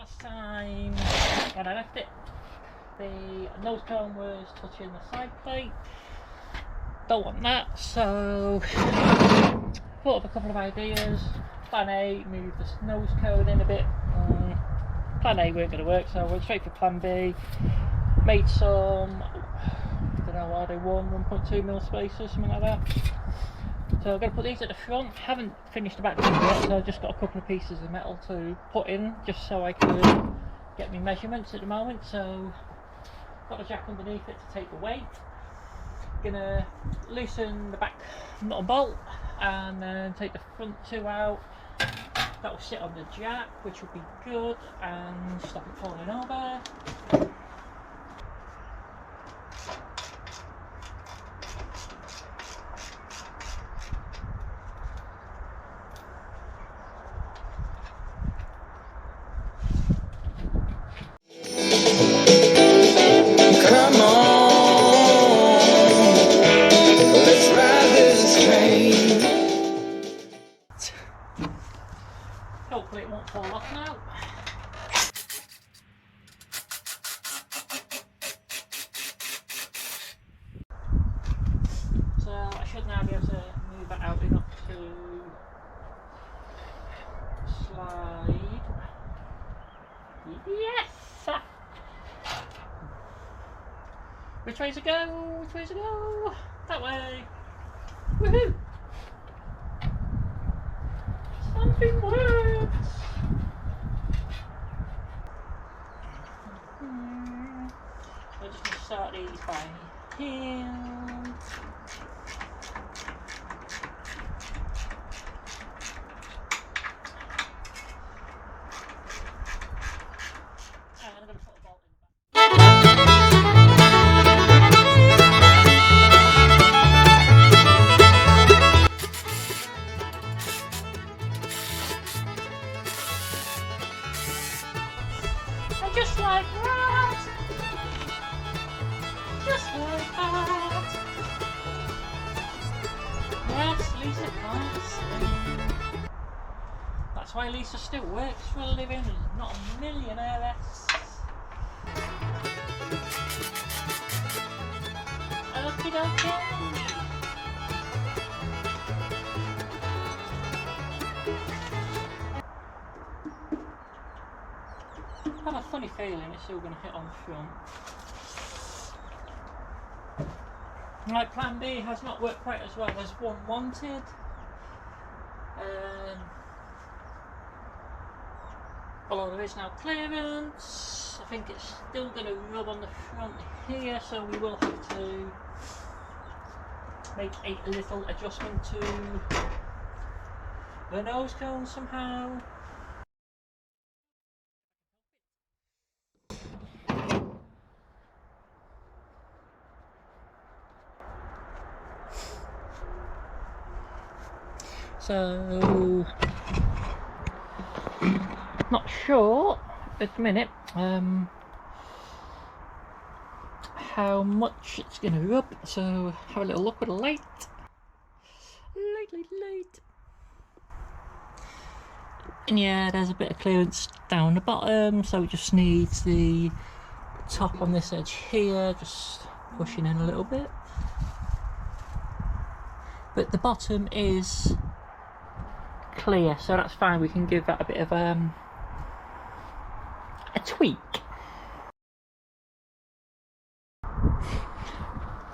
last time when I left it, the nose cone was touching the side plate. Don't want that, so thought of a couple of ideas. Plan A, move the nose cone in a bit. Plan A weren't going to work, so I went straight for Plan B. Made some, I don't know, are they 1.2mm spacers, something like that. So I'm going to put these at the front. Haven't finished the back yet, so I've just got a couple of pieces of metal to put in, just so I could get my measurements at the moment. So got a jack underneath it to take the weight. Gonna loosen the back nut and bolt, and then take the front two out. That will sit on the jack, which will be good and stop it falling over. Hopefully it won't fall off now. So I should now be able to move it out enough to slide. Yes! Which way to go? Which way to go? That way! Woohoo! Something works! So I'm just going to start these by here. And I'm going to put a bolt in the back. Just like that. Just like that. Yes, Lisa can't sing. That's why Lisa still works for a living and not a millionaire. Okie dokie. I have a funny feeling it's still going to hit on the front. Right, Plan B has not worked quite as well as one wanted. Although there is now clearance, I think it's still going to rub on the front here, so we will have to make a little adjustment to the nose cone somehow. So, not sure at the minute how much it's going to rub, so have a little look with a light. Light. And yeah, there's a bit of clearance down the bottom, so it just needs the top on this edge here, just pushing in a little bit. But the bottom is clear, so that's fine. We can give that a bit of a tweak.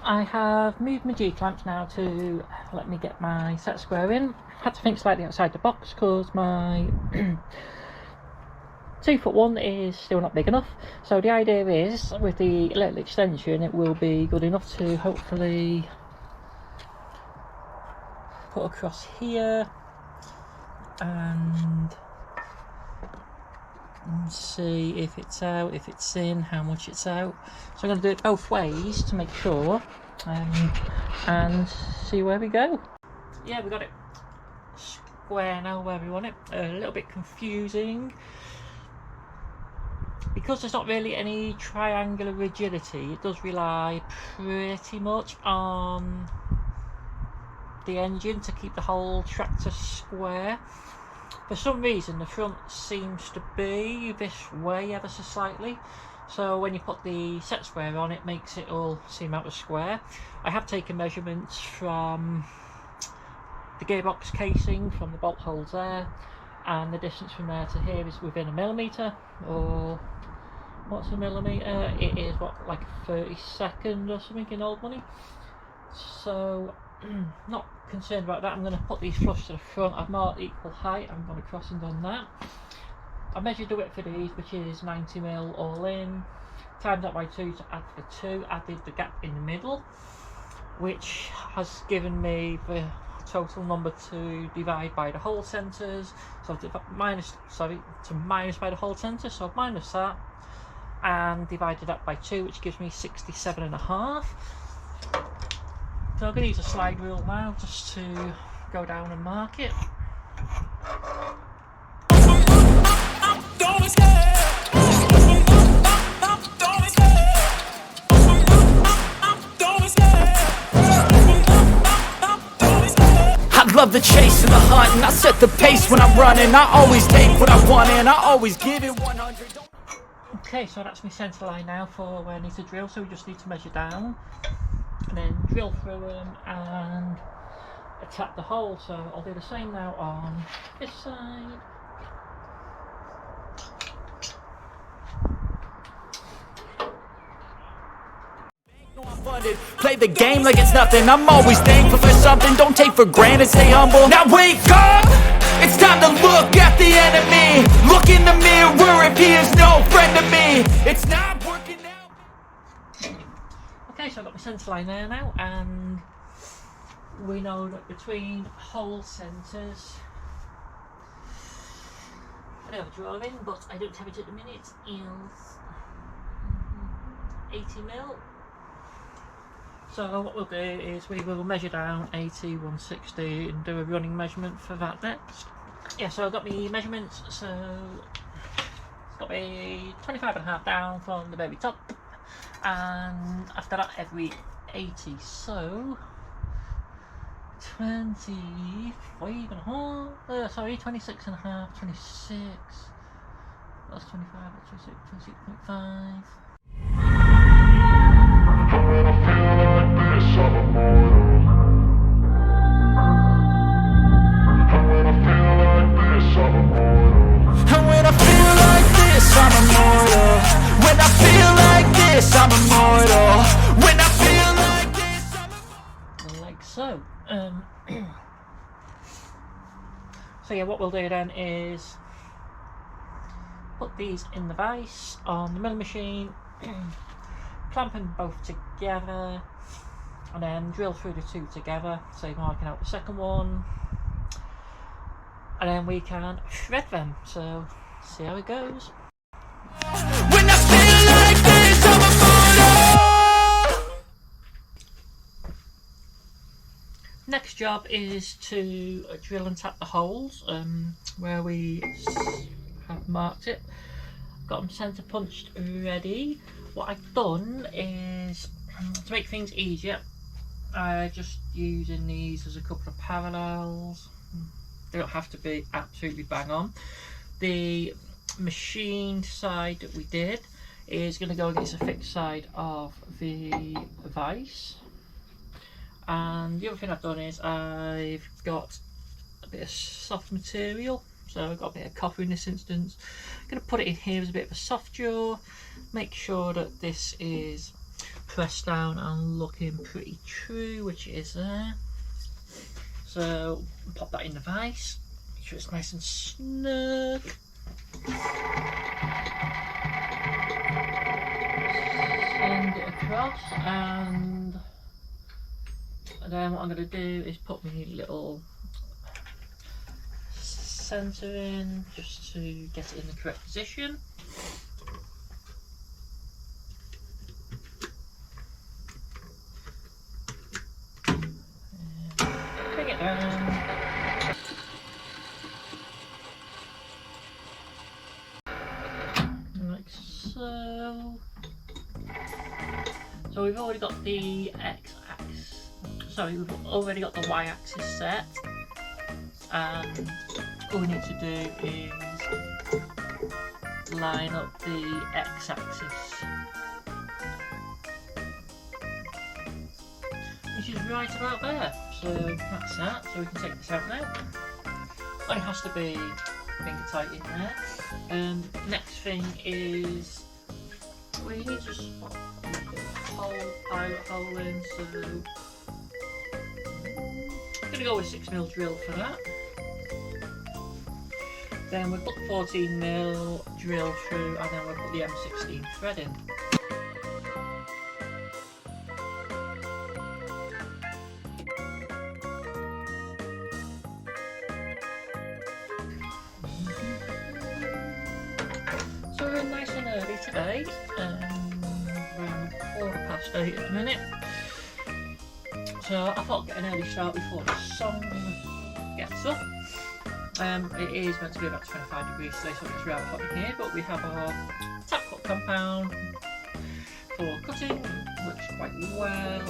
I have moved my G-clamps now to let me get my set square in. Had to think slightly outside the box because my 2'1" is still not big enough, so the idea is with the little extension it will be good enough to hopefully put across here and see if it's out, if it's in, how much it's out. So I'm going to do it both ways to make sure and see where we go. Yeah, we got it square now where we want it. A little bit confusing because there's not really any triangular rigidity. It does rely pretty much on the engine to keep the whole tractor square. For some reason the front seems to be this way ever so slightly, so when you put the set square on it makes it all seem out of square. I have taken measurements from the gearbox casing, from the bolt holes there, and the distance from there to here is within a millimetre, or what's a millimetre? It is what, like a 32nd or something in old money. So not concerned about that. I'm going to put these flush to the front. I've marked equal height. I'm going to cross and done that. I measured the width for these, which is 90mm all in, timed that by 2 to add the 2, added the gap in the middle, which has given me the total number to divide by the hole centres. So minus by the hole centre, so I've minus that and divided that by 2, which gives me 67.5. So I'm going to use a slide rule now just to go down and mark it. I love the chase and the hunt, and I set the pace when I'm running. I always take what I want and I always give it 100. Okay, so that's my centre line now for where I need to drill, so we just need to measure down and then drill through them and attack the hole. So I'll do the same now on this side. Play the game like it's nothing. I'm always thankful for something. Don't take for granted, stay humble. Now wake up! It's time to look at the enemy. Look in the mirror if he is no friend to me. It's not working out. Okay, so I've got my centre line there now, and we know that between hole centres, I don't have a drawing, but I don't have it at the minute, is 80mm. So what we'll do is we will measure down 80, 160 and do a running measurement for that next. Yeah, so I've got my measurements, so it's got me 25.5 down from the very top, and after that every 80, so 25.5, sorry, 26.5, 26, that's 25, that's 26, 26.5. And when I feel like this, I'm immortal. When I feel like this, I'm immortal. When I feel like this, I'm immortal. Like so. So yeah, what we'll do then is put these in the vise on the milling machine, clamp them both together, and then drill through the two together, so marking out the second one, and then we can shred them. So see how it goes. When I feel like this, I'm immortal. Next job is to drill and tap the holes where we have marked it. Got them centre punched ready. What I've done is, to make things easier, just using these as a couple of parallels. They don't have to be absolutely bang on. The machined side that we did is going to go against the fixed side of the vise. And the other thing I've done is I've got a bit of soft material, so I've got a bit of copper in this instance. I'm going to put it in here as a bit of a soft jaw, make sure that this is pressed down and looking pretty true, which it is there. So pop that in the vise, make sure it's nice and snug. Send it across, and then what I'm going to do is put my little sensor in just to get it in the correct position. Bring it down. Like so. So we've already got the we've already got the y-axis set, and all we need to do is line up the x-axis, which is right about there. So that's that. So we can take this out now. Only has to be finger tight in there. Next thing is we need to just put a pilot hole in. So I'm gonna go with 6mm drill for that. Then we'll put the 14mm drill through, and then we'll put the M16 thread in. So we're nice and early today, around 8:15 at the minute. So I thought I'd get an early start before the sun gets up. It is meant to be about 25 degrees today, so it's rather hot in here, but we have our tap cut compound for cutting, works quite well.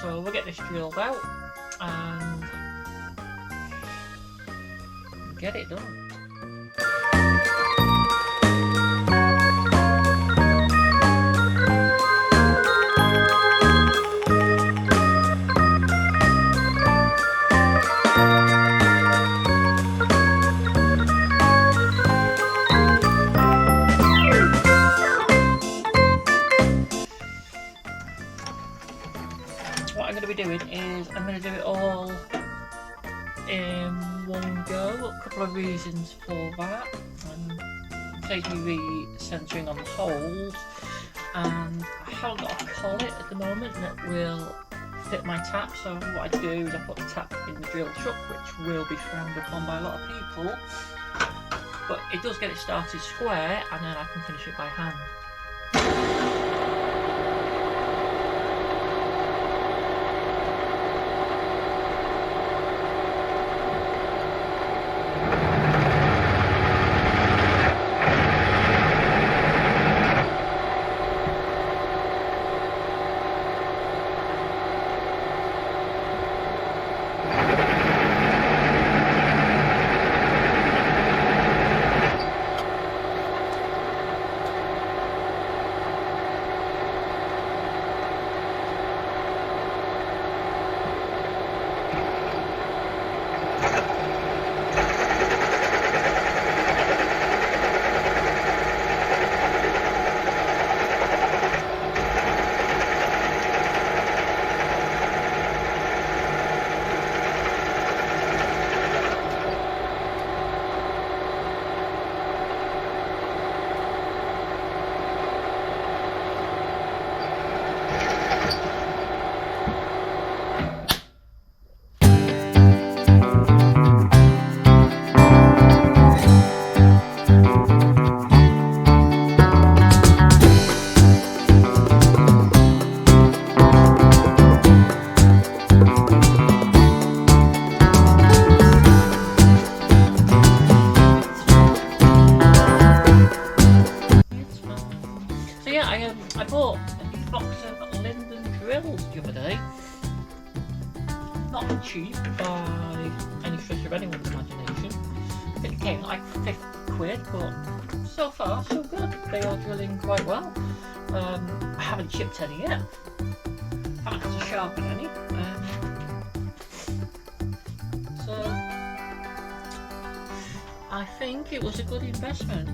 So we'll get this drilled out and get it done. What I'm going to be doing is I'm going to do it all in one go. A couple of reasons for that. It saves me re-centering on the holes, and I haven't got a collet at the moment that will fit my tap, so what I do is I put the tap in the drill chuck, which will be frowned upon by a lot of people, but it does get it started square, and then I can finish it by hand. I bought a box of Linden drills the other day. Not cheap by any stretch of anyone's imagination. I think it came like £50, but so far so good. They are drilling quite well. I haven't chipped any yet. I haven't had to sharpen any. So I think it was a good investment.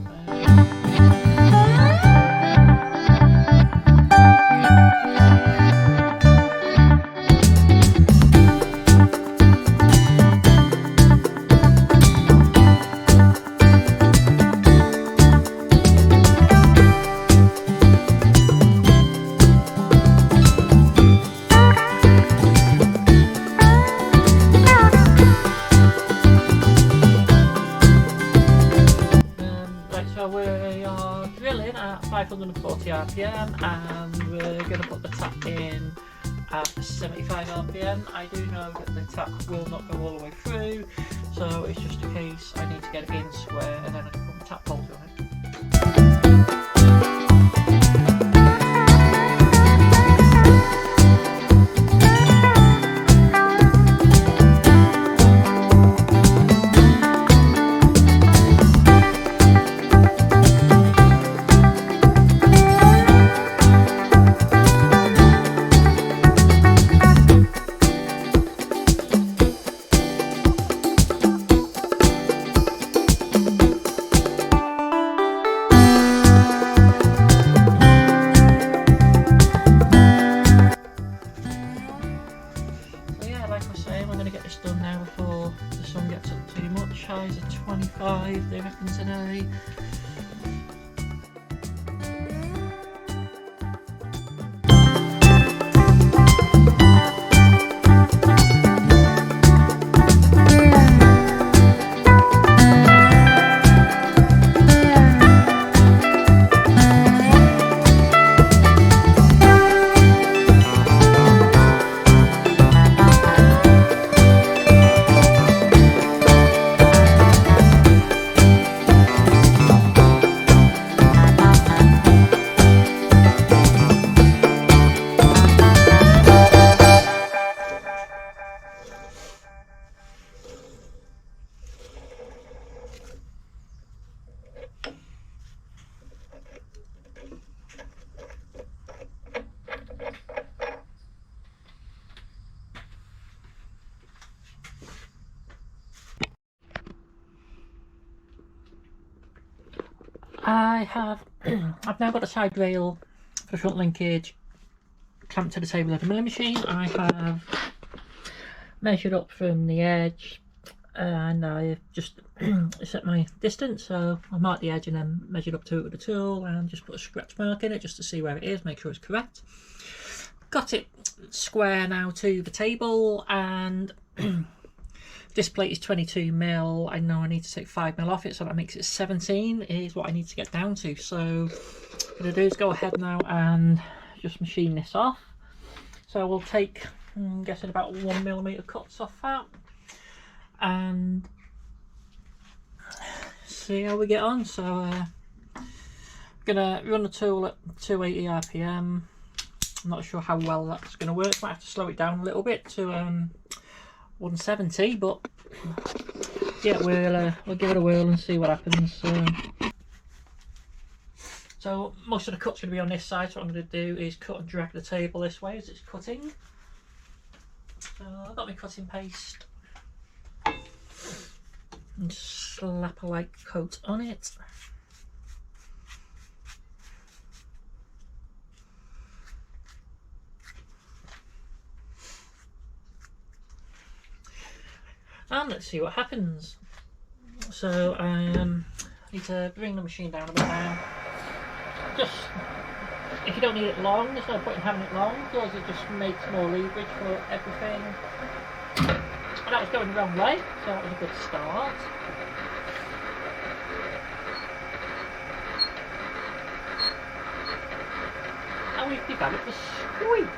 We are drilling at 540 RPM and we're going to put the tap in at 75 RPM. I do know that the tap will not go all the way through, so it's just a case I need to get it in square and then I can put the tap holder on it. 25, they reckon today. I've now got the side rail for the front linkage clamped to the table of the milling machine. I have measured up from the edge and I just set my distance, so I marked the edge and then measured up to it with the tool and just put a scratch mark in it just to see where it is, make sure it's correct. Got it square now to the table, and this plate is 22mm. I know I need to take 5mm off it, so that makes it 17 is what I need to get down to. So what I'm going to do is go ahead now and just machine this off. So we'll take, I'm guessing, about 1mm cuts off that and see how we get on. So I'm going to run the tool at 280 RPM. I'm not sure how well that's going to work. Might have to slow it down a little bit to 170, but yeah, we'll give it a whirl and see what happens. So most of the cut's going to be on this side, so what I'm going to do is cut and drag the table this way as it's cutting. So I've got my cutting paste and slap a light coat on it. And let's see what happens. So I need to bring the machine down a bit now. Just, if you don't need it long, there's no point in having it long because it just makes more leverage for everything. And that was going the wrong way, so that was a good start. And we've developed the squeak.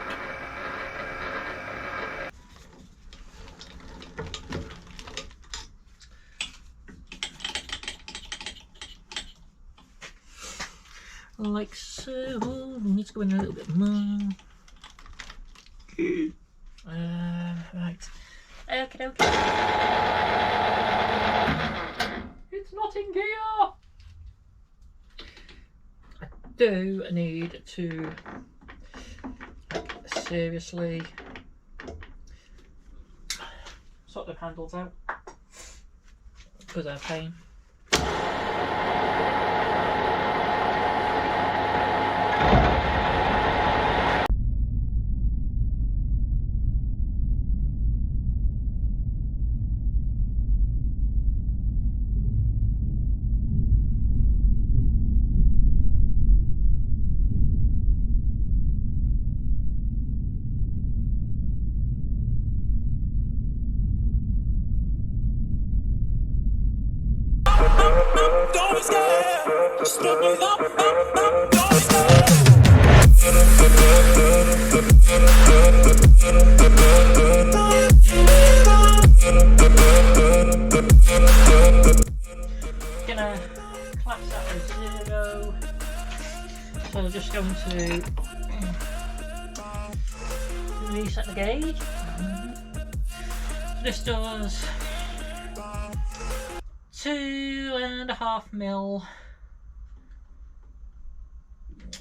Like so. Needs to go in a little bit more. Right. Okay. It's not in gear. I do need to seriously sort the handles out because they're a pain. Don't be scared. Just look me up. Don't be scared. Gonna collapse that to 0. So I'm just going to reset the gauge. This does 2.5mm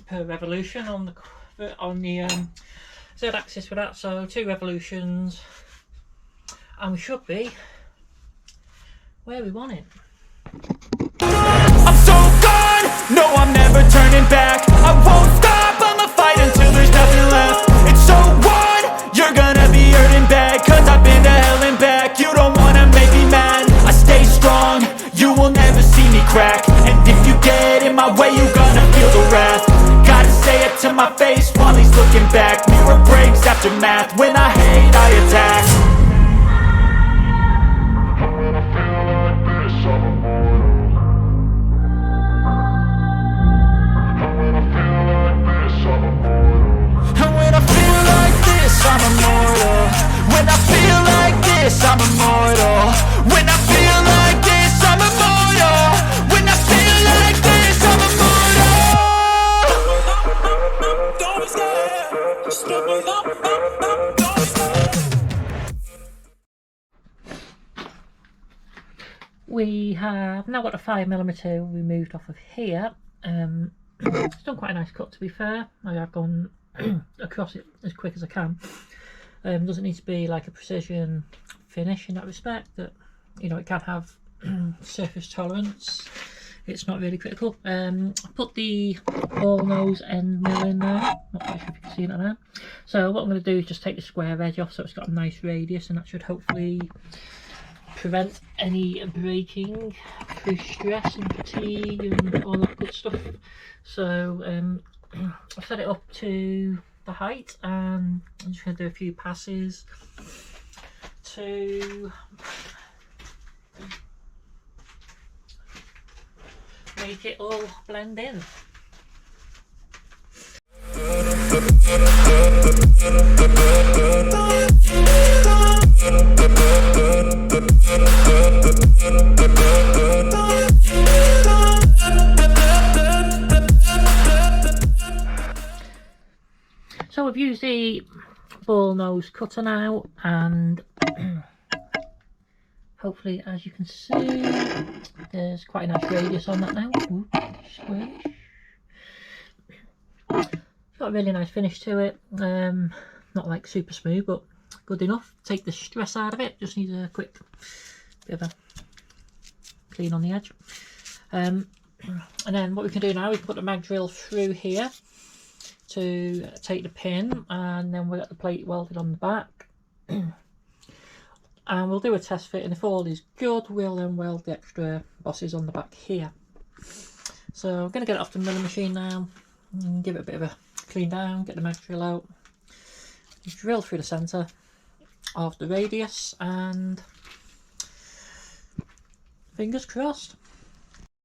per revolution on the Z-axis for that, so 2 revolutions, and we should be where we want it. I'm so gone, no I'm never turning back. I won't stop, I'ma fight until there's nothing left. It's so on, you're gonna be hurting bad, cause I've been to hell and back. You don't wanna make me mad, I stay strong, you won't crack. And if you get in my way, you gonna feel the wrath. Gotta say it to my face while he's looking back. Mirror breaks after math. When I hate, I attack. And when I feel like this, I'm immortal. When I feel like this, I'm immortal. When I feel like this, I'm immortal. When I feel like this, I'm immortal. Don't stop, don't stop. We have now got a 5mm removed off of here. It's done quite a nice cut, to be fair. I have gone across it as quick as I can. Doesn't need to be like a precision finish in that respect, that, you know, it can have surface tolerance. It's not really critical. I put the ball nose end mill in there. Not quite sure if you can see that there. So what I'm going to do is just take the square edge off so it's got a nice radius, and that should hopefully prevent any breaking through stress and fatigue and all that good stuff. So I've set it up to the height, and I'm just going to do a few passes to make it all blend in. So we've used the ball nose cutter now, and hopefully, as you can see, there's quite a nice radius on that now. Ooh, squish. It's got a really nice finish to it. Not like super smooth, but good enough. Take the stress out of it. Just needs a quick bit of a clean on the edge. And then what we can do now is put the mag drill through here to take the pin, and then we'll get the plate welded on the back. And we'll do a test fit, and if all is good, we'll then weld the extra bosses on the back here. So I'm going to get it off the milling machine now and give it a bit of a clean down, get the mag drill out, drill through the centre of the radius, and fingers crossed.